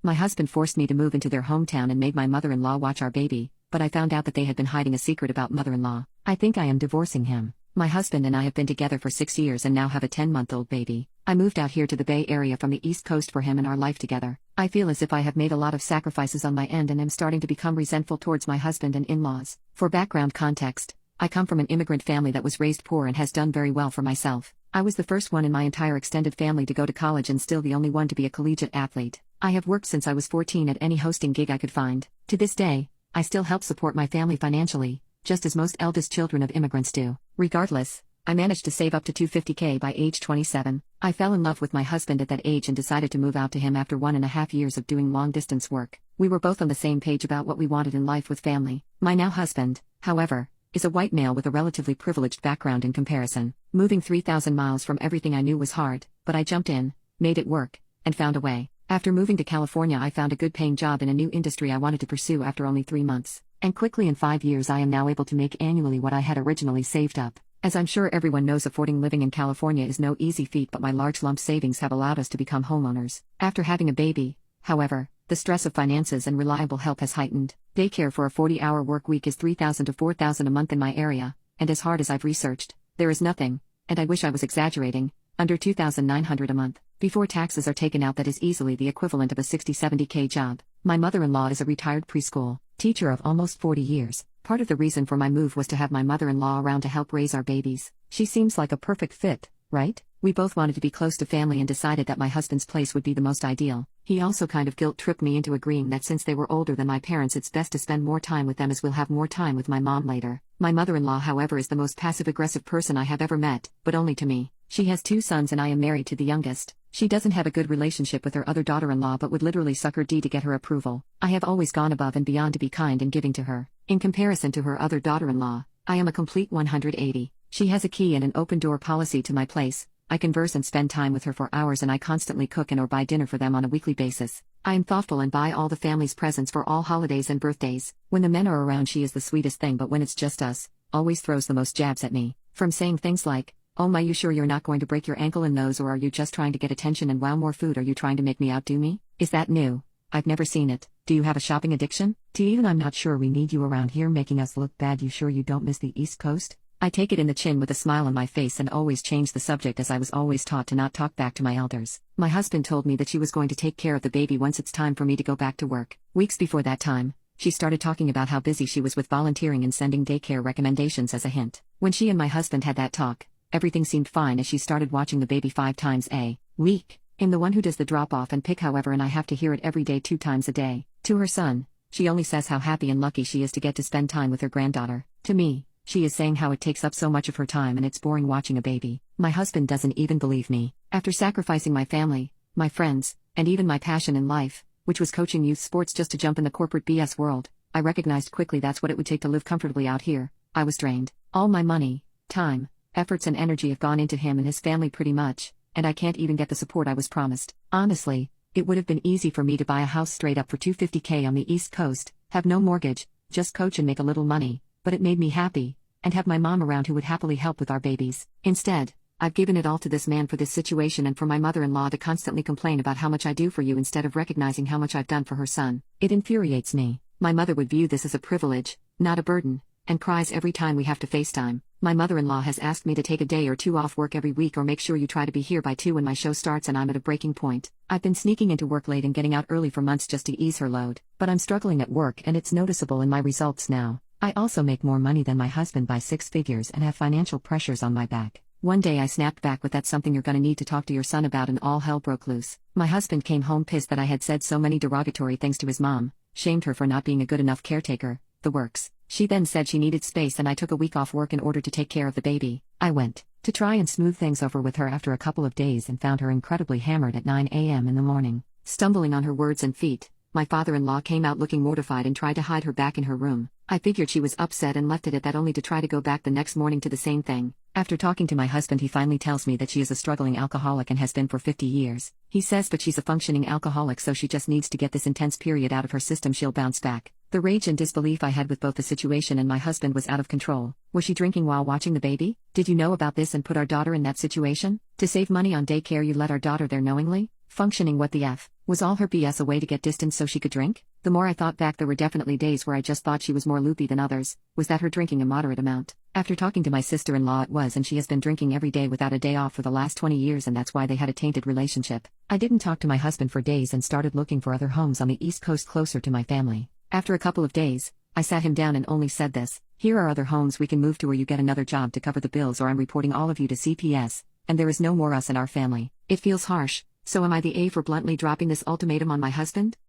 My husband forced me to move into their hometown and made my mother-in-law watch our baby, but I found out that they had been hiding a secret about mother-in-law. I think I am divorcing him. My husband and I have been together for 6 years and now have a 10-month-old baby. I moved out here to the Bay Area from the East Coast for him and our life together. I feel as if I have made a lot of sacrifices on my end and am starting to become resentful towards my husband and in-laws. For background context, I come from an immigrant family that was raised poor and has done very well for myself. I was the first one in my entire extended family to go to college and still the only one to be a collegiate athlete. I have worked since I was 14 at any hosting gig I could find. To this day, I still help support my family financially, just as most eldest children of immigrants do. Regardless, I managed to save up to $250K by age 27. I fell in love with my husband at that age and decided to move out to him after 1.5 years of doing long-distance work. We were both on the same page about what we wanted in life with family. My now husband, however, is a white male with a relatively privileged background in comparison. Moving 3,000 miles from everything I knew was hard, but I jumped in, made it work, and found a way. After moving to California, I found a good-paying job in a new industry I wanted to pursue after only 3 months. And quickly in 5 years I am now able to make annually what I had originally saved up. As I'm sure everyone knows, affording living in California is no easy feat, but my large lump savings have allowed us to become homeowners. After having a baby, however, the stress of finances and reliable help has heightened. Daycare for a 40-hour work week is $3,000 to $4,000 a month in my area, and as hard as I've researched, there is nothing, and I wish I was exaggerating, under $2,900 a month. Before taxes are taken out, that is easily the equivalent of a 60-70K job. My mother-in-law is a retired preschool teacher of almost 40 years. Part of the reason for my move was to have my mother-in-law around to help raise our babies. She seems like a perfect fit, right? We both wanted to be close to family and decided that my husband's place would be the most ideal. He also kind of guilt-tripped me into agreeing that since they were older than my parents, it's best to spend more time with them, as we'll have more time with my mom later. My mother-in-law, however, is the most passive-aggressive person I have ever met, but only to me. She has 2 sons and I am married to the youngest. She doesn't have a good relationship with her other daughter-in-law but would literally suck her D to get her approval. I have always gone above and beyond to be kind and giving to her. In comparison to her other daughter-in-law, I am a complete 180. She has a key and an open-door policy to my place. I converse and spend time with her for hours, and I constantly cook and or buy dinner for them on a weekly basis. I am thoughtful and buy all the family's presents for all holidays and birthdays. When the men are around, she is the sweetest thing, but when it's just us, always throws the most jabs at me. From saying things like, "Oh my, you sure you're not going to break your ankle in those, or are you just trying to get attention and wow more food? Are you trying to make me outdo me? Is that new? I've never seen it. Do you have a shopping addiction?" To even, "I'm not sure we need you around here making us look bad. You sure you don't miss the East Coast?" I take it in the chin with a smile on my face and always change the subject, as I was always taught to not talk back to my elders. My husband told me that she was going to take care of the baby once it's time for me to go back to work. Weeks before that time, she started talking about how busy she was with volunteering and sending daycare recommendations as a hint. When she and my husband had that talk, everything seemed fine as she started watching the baby 5 times a week. I'm the one who does the drop-off and pick, however, and I have to hear it every day 2 times a day. To her son, she only says how happy and lucky she is to get to spend time with her granddaughter. To me, she is saying how it takes up so much of her time and it's boring watching a baby. My husband doesn't even believe me. After sacrificing my family, my friends, and even my passion in life, which was coaching youth sports, just to jump in the corporate BS world, I recognized quickly that's what it would take to live comfortably out here. I was drained. All my money, time, efforts and energy have gone into him and his family pretty much, and I can't even get the support I was promised. Honestly, it would have been easy for me to buy a house straight up for $250K on the East Coast, have no mortgage, just coach and make a little money, but it made me happy, and have my mom around who would happily help with our babies. Instead, I've given it all to this man for this situation and for my mother-in-law to constantly complain about how much I do for you instead of recognizing how much I've done for her son. It infuriates me. My mother would view this as a privilege, not a burden, and cries every time we have to FaceTime. My mother-in-law has asked me to take a day or 2 off work every week, or make sure you try to be here by 2 when my show starts and I'm at a breaking point. I've been sneaking into work late and getting out early for months just to ease her load, but I'm struggling at work and it's noticeable in my results now. I also make more money than my husband by 6 figures and have financial pressures on my back. One day I snapped back with, "That's something you're gonna need to talk to your son about," and all hell broke loose. My husband came home pissed that I had said so many derogatory things to his mom, shamed her for not being a good enough caretaker, the works. She then said she needed space and I took a week off work in order to take care of the baby. I went to try and smooth things over with her after a couple of days and found her incredibly hammered at 9 a.m. in the morning. Stumbling on her words and feet, my father-in-law came out looking mortified and tried to hide her back in her room. I figured she was upset and left it at that, only to try to go back the next morning to the same thing. After talking to my husband, he finally tells me that she is a struggling alcoholic and has been for 50 years. He says but she's a functioning alcoholic, so she just needs to get this intense period out of her system, she'll bounce back. The rage and disbelief I had with both the situation and my husband was out of control. Was she drinking while watching the baby? Did you know about this and put our daughter in that situation? To save money on daycare, you let our daughter there knowingly? Functioning what the F? Was all her BS a way to get distance so she could drink? The more I thought back, there were definitely days where I just thought she was more loopy than others. Was that her drinking a moderate amount? After talking to my sister-in-law it was, and she has been drinking every day without a day off for the last 20 years, and that's why they had a tainted relationship. I didn't talk to my husband for days and started looking for other homes on the East Coast closer to my family. After a couple of days, I sat him down and only said this: here are other homes we can move to, or you get another job to cover the bills, or I'm reporting all of you to CPS, and there is no more us in our family. It feels harsh. So am I the A for bluntly dropping this ultimatum on my husband?